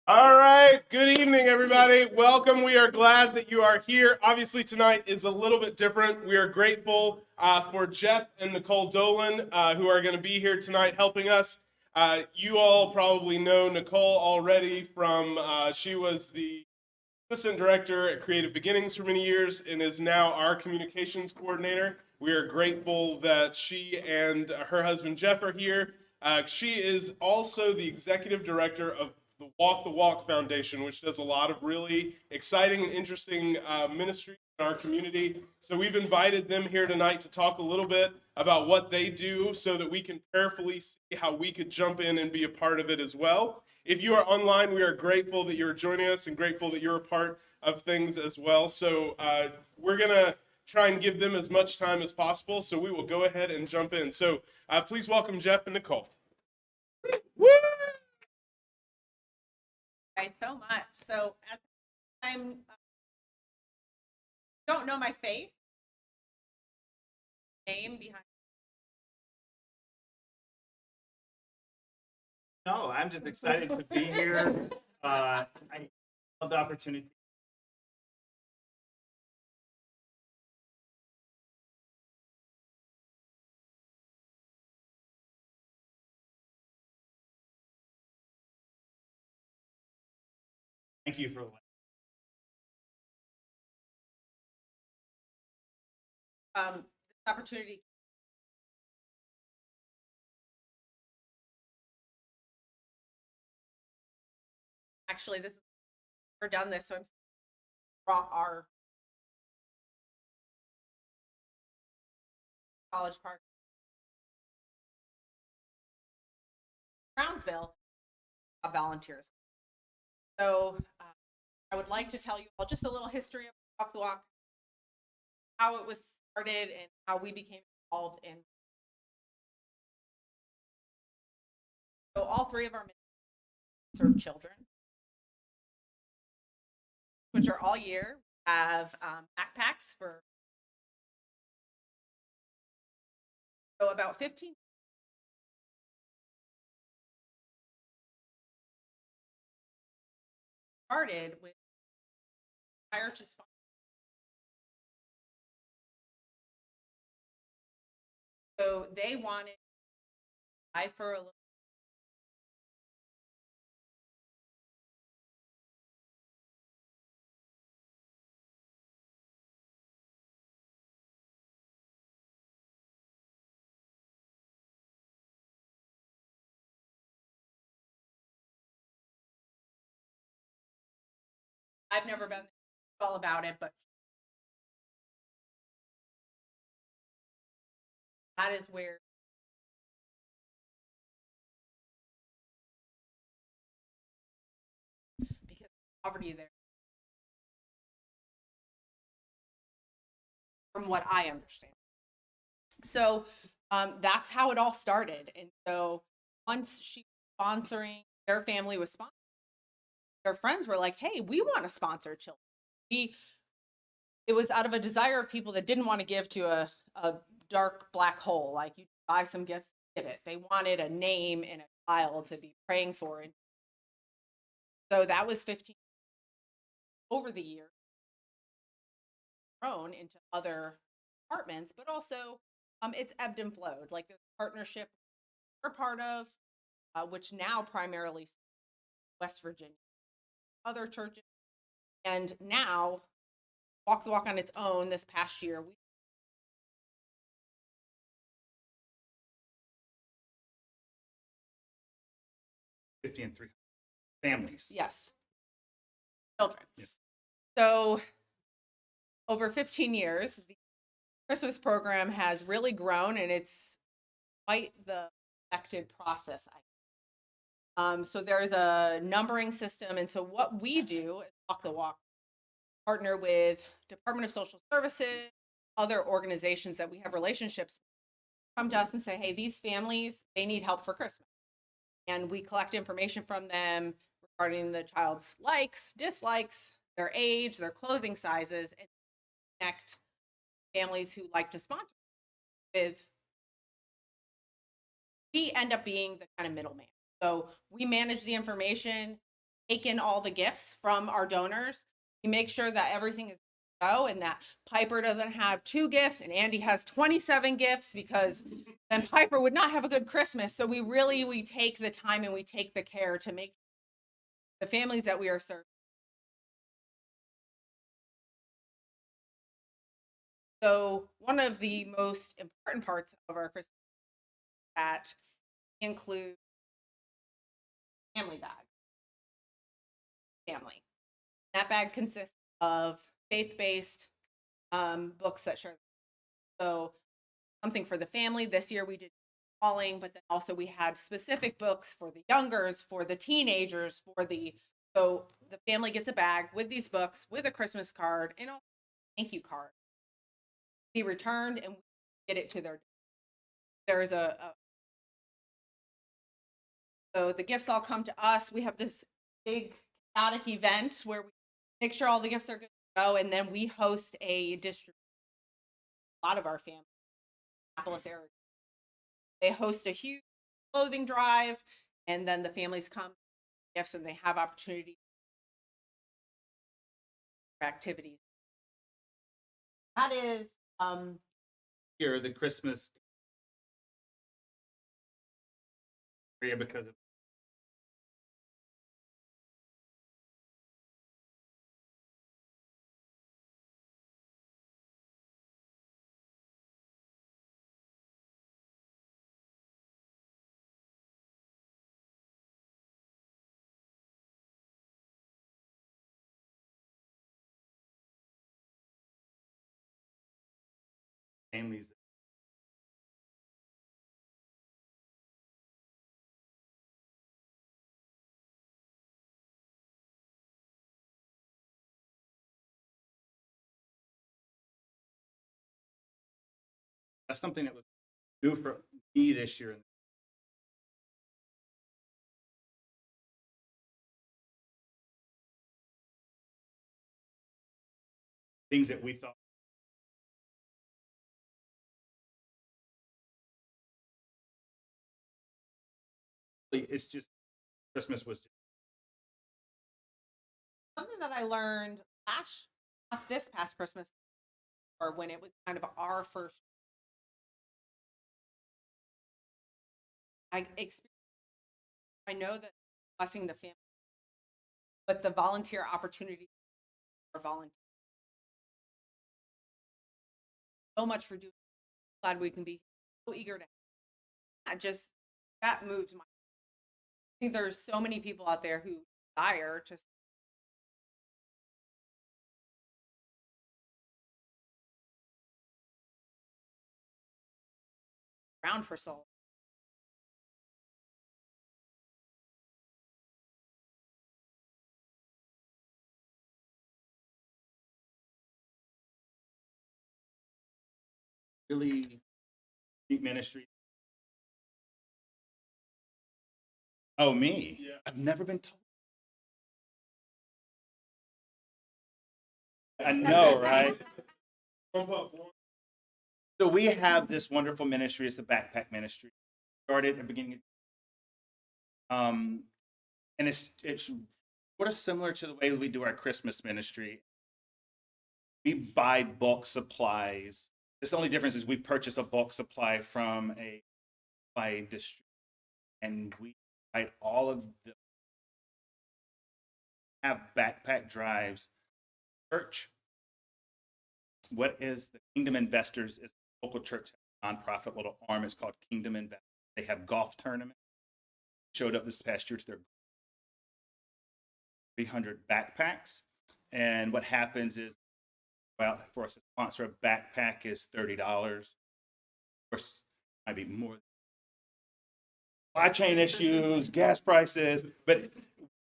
All right, good evening, everybody. Welcome. We are glad that you are here. Obviously, tonight is a little bit different. We are grateful for Jeff and Nicole Dolan, who are going to be here tonight helping us. You all probably know Nicole already from, she was the assistant director at Creative Beginnings for many years and is now our communications coordinator. We are grateful that she and her husband Jeff are here. She is also the executive director of the Walk Foundation, which does a lot of really exciting and interesting ministry in our community. So we've invited them here tonight to talk a little bit about what they do so that we can prayerfully see how we could jump in and be a part of it as well. If you are online, we are grateful that you're joining us and grateful that you're a part of things as well. So we're going to try and give them as much time as possible. So we will go ahead and jump in. So please welcome Jeff and Nicole. Woo! Guys, so much. So at the time, don't know my face, name behind. No, I'm just excited to be here. I love the opportunity. Thank you for This opportunity. Actually, this is never done this, so I'm brought our college park, Brownsville, volunteers. So I would like to tell you all just a little history of Walk the Walk, how it was started, and how we became involved in. So all three of our ministries serve children, which are all year. We have backpacks for so about 15 started with prior to sponsor. So they wanted to buy for a little. I've never been all about it, but that is where because poverty there, from what I understand. So that's how it all started. And so once she was sponsoring, their family was sponsoring. Their friends were like, "Hey, we want to sponsor children." It was out of a desire of people that didn't want to give to a dark black hole. Like you buy some gifts, give it. They wanted a name and a child to be praying for. And so that was 15 over the years, grown into other departments, but also it's ebbed and flowed. Like there's a partnership we're part of, which now primarily West Virginia, other churches, and now Walk the Walk on its own. This past year, we 50 and 300 families. yes, children. Yes. So over 15 years, the Christmas program has really grown, and it's quite the effective process. So there's a numbering system, and so what we do at Walk the Walk, partner with Department of Social Services, other organizations that we have relationships with, come to us and say, "Hey, these families, they need help for Christmas," and we collect information from them regarding the child's likes, dislikes, their age, their clothing sizes, and connect families who like to sponsor with. We end up being the kind of middleman. So we manage the information. take in all the gifts from our donors. We make sure that everything is go and that Piper doesn't have 2 gifts and Andy has 27 gifts, because then Piper would not have a good Christmas. So we take the time and we take the care to make the families that we are serving. So one of the most important parts of our Christmas that include family bag. Family. That bag consists of faith-based books that share. So something for the family. This year we did calling, but then also we had specific books for the youngers, for the teenagers, so the family gets a bag with these books, with a Christmas card, and a thank you card. Be returned and we get it to there is so the gifts all come to us. We have this big chaotic event where we make sure all the gifts are good to go, and then we host a distribution. A lot of our family, Annapolis area, they host a huge clothing drive, and then the families come gifts and they have opportunity for activities. That is Here, the Christmas area because of families. That's something that was new for me this year. Things that we thought it's just Christmas was just something that I learned not this past Christmas, or when it was kind of our first. I know that blessing the family, but the volunteer opportunity for volunteer. So much for doing. Glad we can be so eager to. That moves my. I think there's so many people out there who desire to around for soul. really deep ministry. Oh, me? Yeah. I've never been told. I know, right? Bump up one. So we have this wonderful ministry. It's the backpack ministry. Started at the beginning. And it's sort of similar to the way we do our Christmas ministry. We buy bulk supplies. The only difference is we purchase a bulk supply from a supply distributor, and we buy all of the have backpack drives. Church. What is the Kingdom Investors? Is a local church nonprofit little arm. It's called Kingdom Investors. They have golf tournament. Showed up this past year to their 300 backpacks, and what happens is, well, for us to sponsor a backpack is $30. Of course, might be more. Supply chain issues, gas prices, but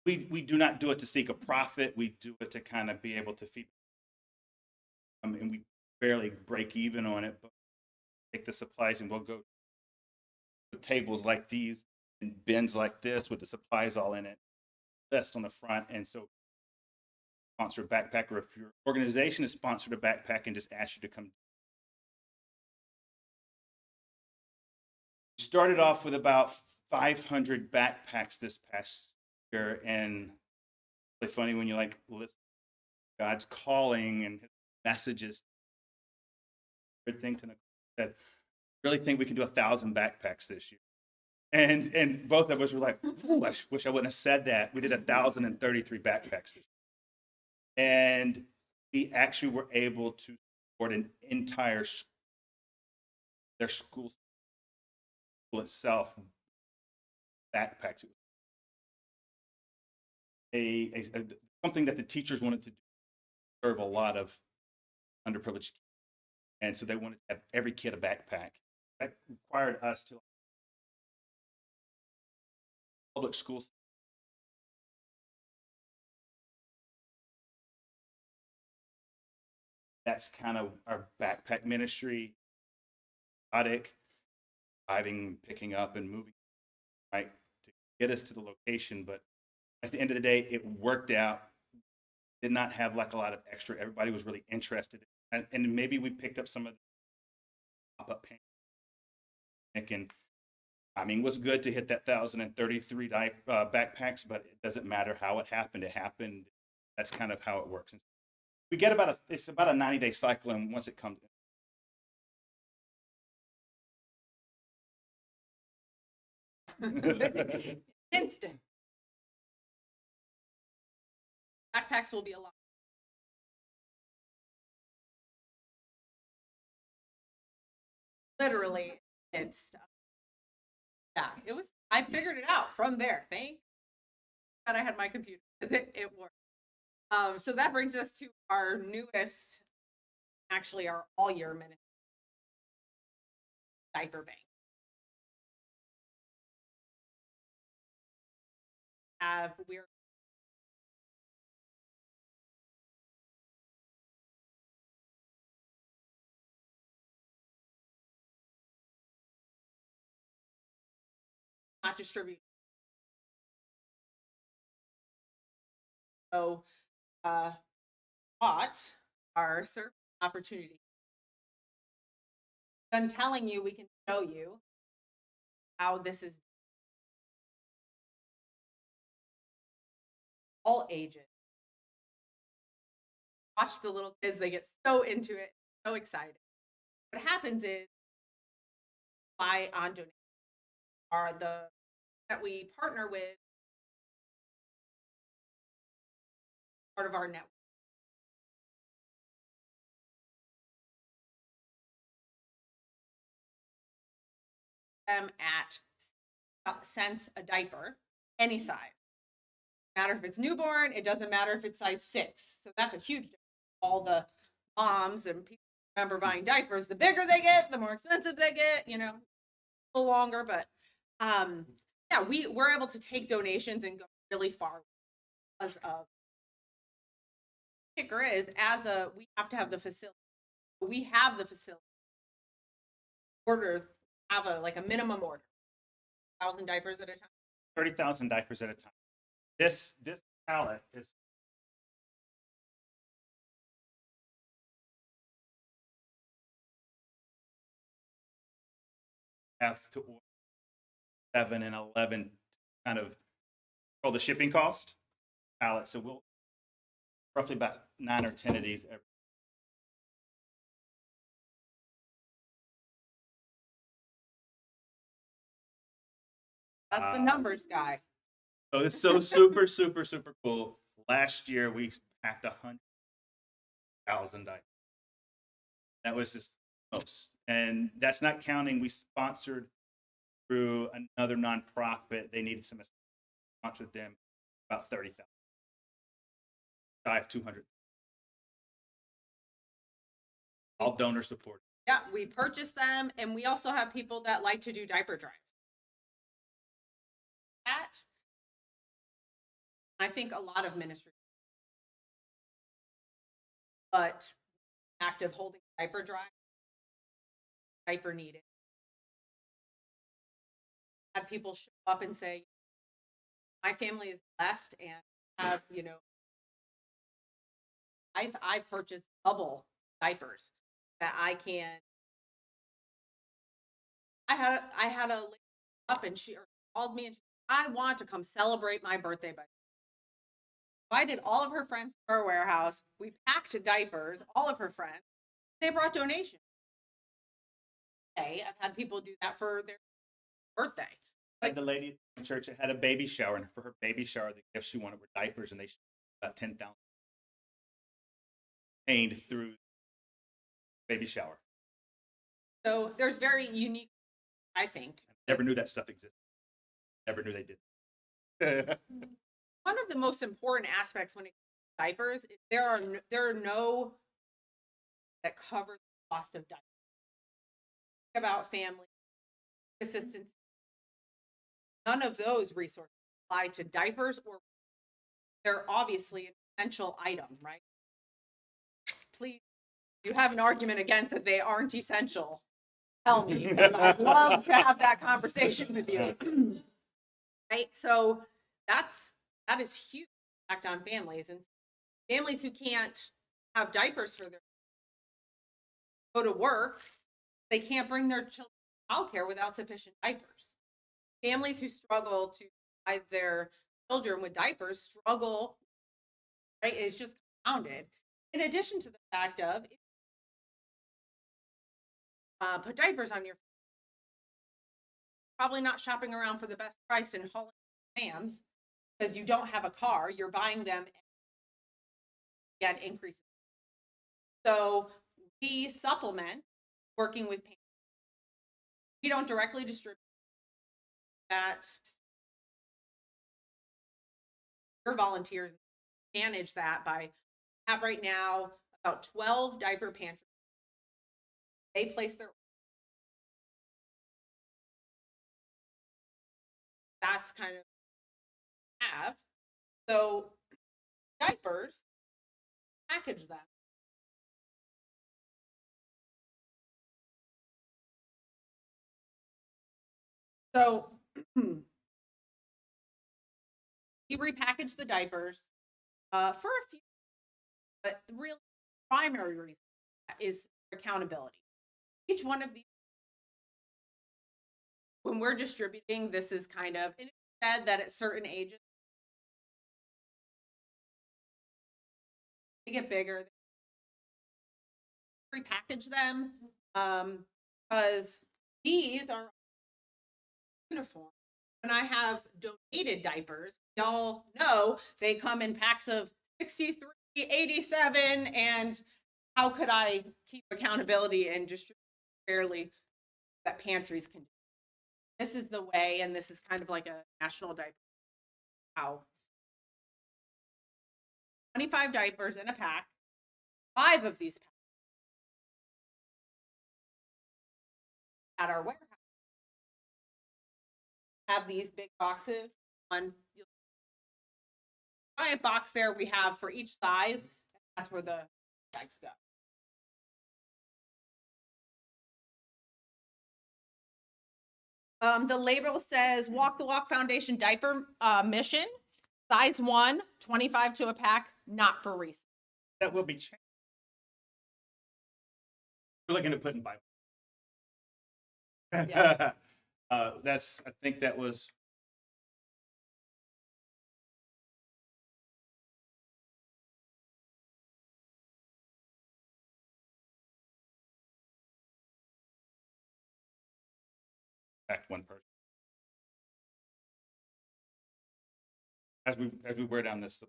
we do not do it to seek a profit. We do it to kind of be able to feed. And we barely break even on it, but take the supplies and we'll go to tables like these and bins like this with the supplies all in it, list on the front. And so sponsor a backpack, or if your organization is sponsored a backpack and just ask you to come. We started off with about 500 backpacks this past year, and really funny when you like listen to God's calling and his messages. Good thing to know that really think we can do 1,000 backpacks this year. And both of us were like, ooh, I wish I wouldn't have said that. We did 1,033 backpacks this year. And we actually were able to support an entire their school itself backpacks. It was something that the teachers wanted to do, serve a lot of underprivileged kids. And so they wanted to have every kid a backpack. That required us to public schools. That's kind of our backpack ministry. Driving, picking up, and moving, right, to get us to the location. But at the end of the day, it worked out. Did not have like a lot of extra. Everybody was really interested, and maybe we picked up some of the pop-up panic, and timing was good to hit that 1,033 backpacks. But it doesn't matter how it happened. It happened. That's kind of how it works. We get it's about a 90-day cycle, and once it comes in. Instant. Backpacks will be a lot. Literally, it's yeah. It was. I figured it out from there. Thank God I had my computer because it worked. So that brings us to our newest, actually our all year minute diaper bank. We're not distributing. So, what are service opportunities? Done telling you, we can show you how this is all ages. Watch the little kids, they get so into it, so excited. What happens is, buy on donation are the that we partner with part of our network. At cents a diaper, any size. Matter if it's newborn, it doesn't matter if it's size 6. So that's a huge difference. All the moms and people remember buying diapers. The bigger they get, the more expensive they get. A little longer, but yeah, we're able to take donations and go really far because of. The kicker is we have to have the facility. We have the facility. Have a minimum order. 1,000 diapers at a time. 30,000 diapers at a time. This pallet is have to order 7 and 11 kind of control the shipping cost pallet. So we'll roughly about 9 or 10 of these every. That's the numbers guy. So it's so super, super, super cool. Last year we packed 100,000 diapers. That was just most, and that's not counting. We sponsored through another nonprofit. They needed some assistance. Sponsored them about 30,000. I have 200. All donor support. Yeah, we purchase them, and we also have people that like to do diaper drives. I think a lot of ministries, but active holding diaper drive, diaper needed. Had people show up and say, "My family is blessed, and have I've purchased double diapers that I can." I had a lady up and she called me and I want to come celebrate my birthday, but invited all of her friends to our warehouse. We packed diapers, all of her friends. They brought donations. I've had people do that for their birthday. Like the lady in church that had a baby shower, and for her baby shower, the gifts she wanted were diapers, and they about 10,000 paid through baby shower. So there's very unique, I think. I never knew that stuff existed. Never knew they did. One of the most important aspects when it comes to diapers is there are no that cover the cost of diapers. Think about family assistance. None of those resources apply to diapers, or they're obviously an essential item, right? Please, if you have an argument against that they aren't essential, tell me. I'd love to have that conversation with you. Right? So that is huge impact on families, and families who can't have diapers for their go to work, they can't bring their children to childcare without sufficient diapers. Families who struggle to provide their children with diapers struggle, right? It's just compounded. In addition to the fact of put diapers on your, probably not shopping around for the best price and hauling Sam's because you don't have a car. You're buying them and increases. So we supplement working with parents. We don't directly distribute that. Your volunteers manage that by have right now about 12 diaper pantries. They place their, that's kind of have. So diapers, package them. So you repackage the diapers for a few, but really primary reason is accountability. Each one of these, when we're distributing, this is kind of, and it's said that at certain ages, they get bigger. Repackage them because these are uniform. When I have donated diapers, y'all know they come in packs of 63, 87, and how could I keep accountability and distribute fairly that pantries can do? This is the way, and this is kind of like a national diaper. How 25 diapers in a pack, 5 of these packs at our warehouse have these big boxes. One giant box there we have for each size. That's where the bags go. The label says Walk the Walk Foundation diaper mission, size 1, 25 to a pack, not for resale. That will be changed. We're looking at putting Bible. Yeah. I think that was back one person. As we wear down this.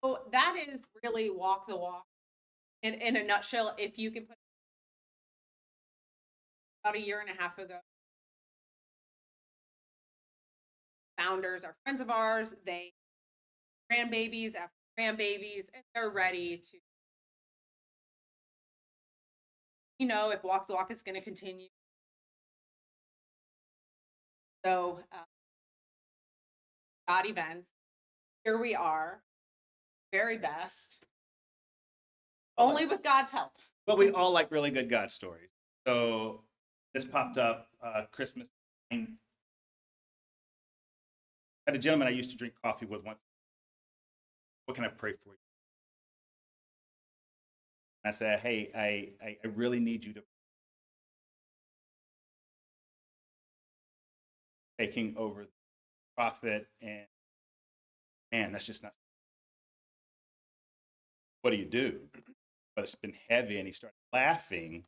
So that is really Walk the Walk in a nutshell. If you can put about a year and a half ago, founders are friends of ours. They grandbabies after grandbabies, and they're ready to, if Walk the Walk is going to continue. So, God events, here we are, very best, only with God's help. Well, we all like really good God stories. So this popped up Christmas. I had a gentleman I used to drink coffee with once. What can I pray for you? And I said, hey, I really need you to taking over profit, and man, that's just not. What do you do? But it's been heavy, and he started laughing.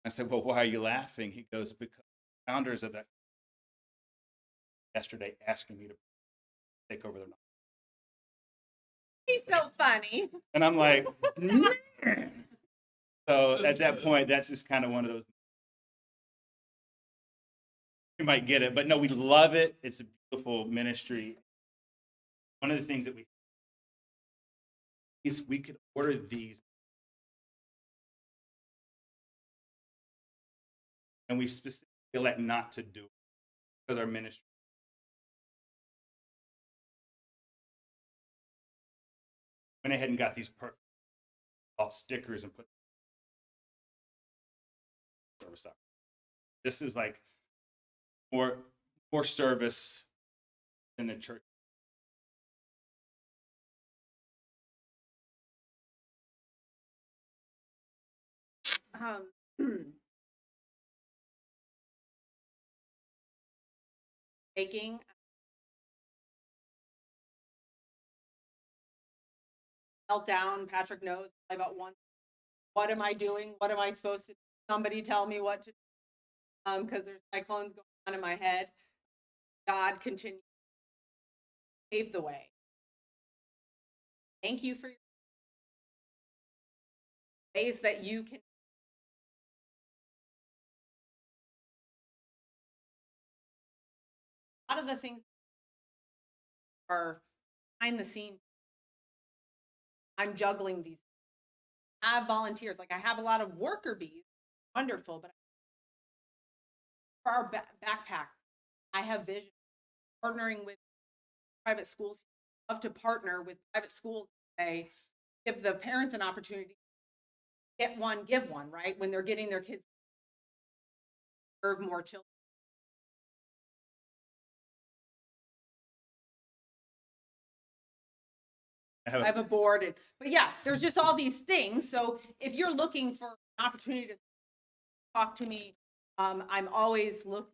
I said, well, why are you laughing? He goes, because the founders of that yesterday asking me to take over their. He's so funny. And I'm like, man. So at that point, that's just kind of one of those. You might get it, but no, we love it. It's a beautiful ministry. One of the things that we could order these, and we specifically elect not to do it because our ministry. Went ahead and got these perfect stickers and put service up. This is like more service than the church. Taking meltdown. Patrick knows about one. What am I doing? What am I supposed to do? Somebody tell me what to do. Because there's cyclones going on in my head. God continues to pave the way. Thank you for your ways that you can. A lot of the things are behind the scenes. I'm juggling these. I have volunteers. Like I have a lot of worker bees. Wonderful. But for our backpack, I have vision. Partnering with private schools. I love to partner with private schools. Say, give the parents an opportunity. Get one, give one, right? When they're getting their kids serve more children. I have a board, but yeah, there's just all these things. So if you're looking for an opportunity to talk to me, I'm always looking.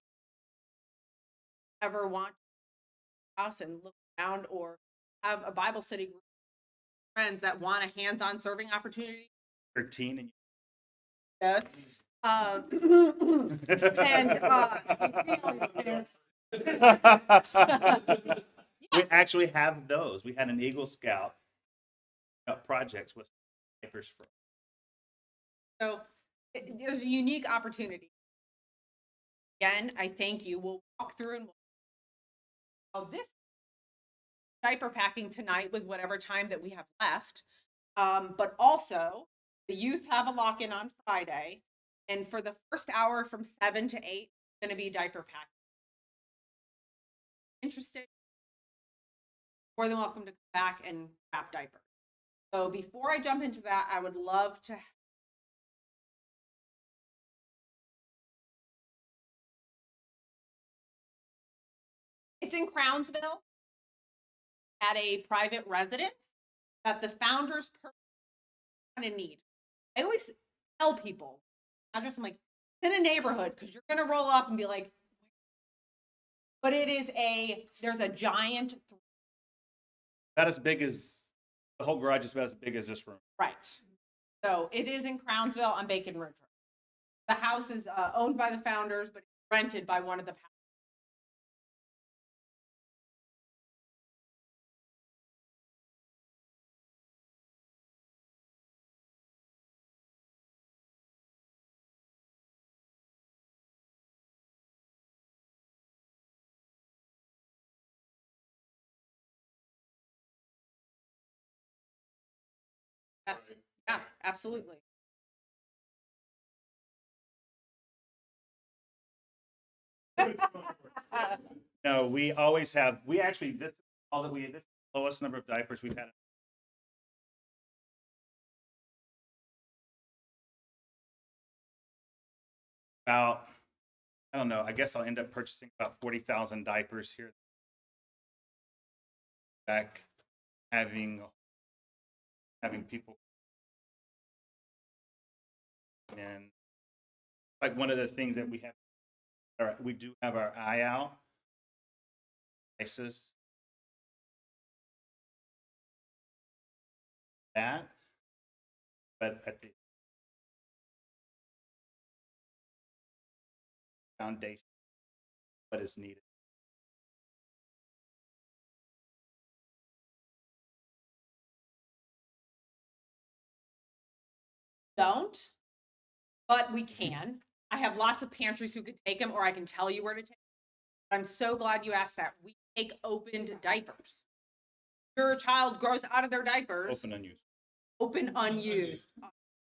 Ever want house and look around or have a Bible study group of friends that want a hands-on serving opportunity? 13 and yes. We actually have those. We had an Eagle Scout projects with diapers for. So there's a unique opportunity. Again, I thank you. We'll walk through and this diaper packing tonight with whatever time that we have left. But also, the youth have a lock-in on Friday. And for the first hour from 7 to 8, it's going to be diaper packing. Interested? More than welcome to come back and wrap diapers. So before I jump into that, I would love to. It's in Crownsville at a private residence that the founders kind of need. I always tell people, I'm like, in a neighborhood, because you're going to roll up and be like, but there's a giant. About as big as, the whole garage is about as big as this room. Right. So it is in Crownsville on Bacon Road. The house is owned by the founders, but it's rented by one of the. Yes. Yeah, absolutely. No, we always have. We actually this is all that we. This is the lowest number of diapers we've had. About, I don't know. I guess I'll end up purchasing about 40,000 diapers here. Back, having people, and like one of the things that we have, we do have our eye out. crisis. That, but at the foundation, what is needed. Don't, but we can. I have lots of pantries who could take them, or I can tell you where to take them. I'm so glad you asked that. We take opened diapers. Your child grows out of their diapers. Open unused. Open unused.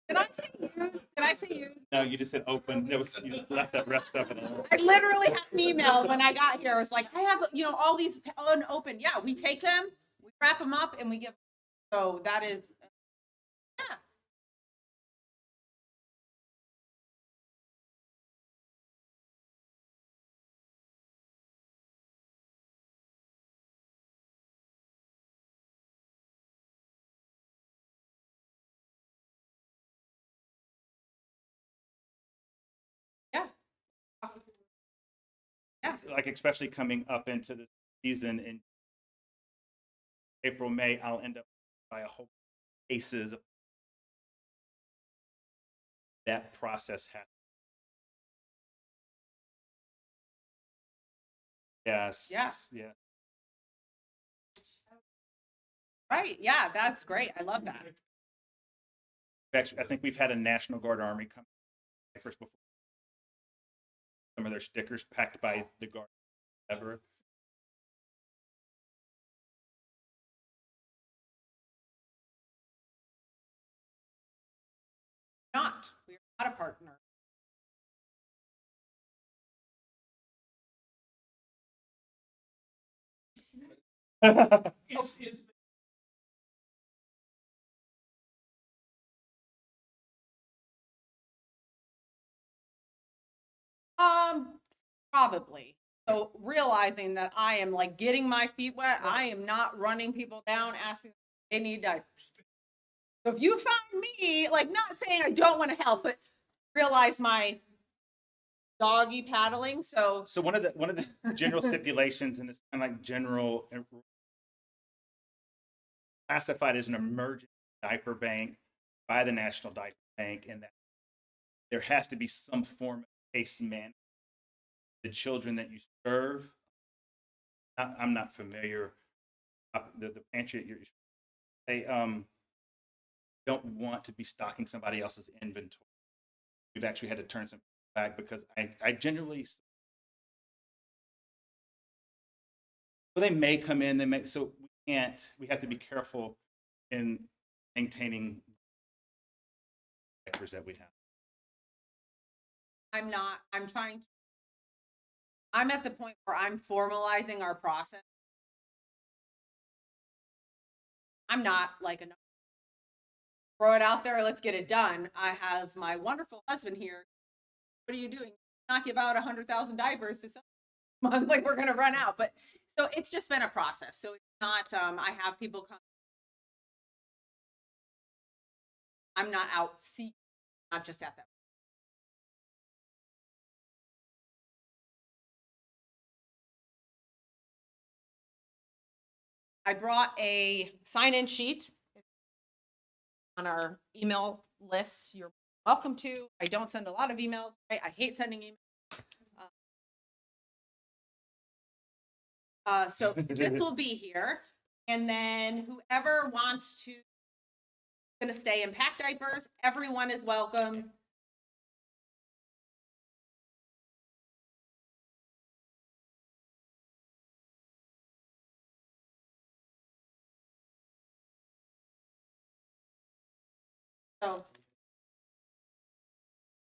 Did I say used? Did I say used? No, you just said open. You just left that rest up. I literally had an email when I got here. It was like, I have, all these unopened. Yeah, we take them, we wrap them up, and we give. So that is, yeah. Yeah. Yeah. Like especially coming up into the season in April, May, I'll end up by a whole cases. That process happens. Yes. Yeah. Yeah. Right. Yeah, that's great. I love that. Actually, I think we've had a National Guard Army come first before. Some of their stickers packed by the Guard ever. We're not a partner. Probably. So realizing that I am like getting my feet wet, I am not running people down asking if they need diapers. So if you find me, like, not saying I don't want to help, but realize my doggy paddling. So one of the general stipulations, and it's kind of like general classified as an emergency diaper bank by the National Diaper Bank, and that there has to be some form of case management. The children that you serve, I'm not familiar. The pantry they don't want to be stocking somebody else's inventory. We've actually had to turn some back because I generally, well, they may come in, so we have to be careful in maintaining diapers that we have. I'm at the point where I'm formalizing our process. I'm not like throw it out there, let's get it done. I have my wonderful husband here. What are you doing? Not give out 100,000 diapers to someone. Like, we're gonna run out. But so it's just been a process. So it's not. I have people come. I'm not out seeking, not just at that. I brought a sign-in sheet on our email list. You're welcome to. I don't send a lot of emails. Right? I hate sending emails. So this will be here. And then whoever wants to going to stay and pack diapers, everyone is welcome. So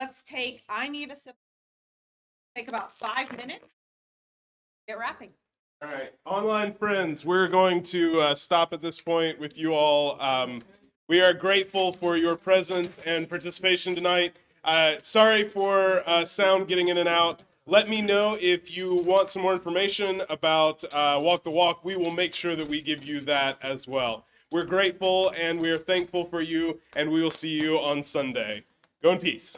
let's take, take about 5 minutes, get wrapping. All right, online friends, we're going to stop at this point with you all. We are grateful for your presence and participation tonight. Sorry for sound getting in and out. Let me know if you want some more information about Walk the Walk. We will make sure that we give you that as well. We're grateful and we are thankful for you, and we will see you on Sunday. Go in peace.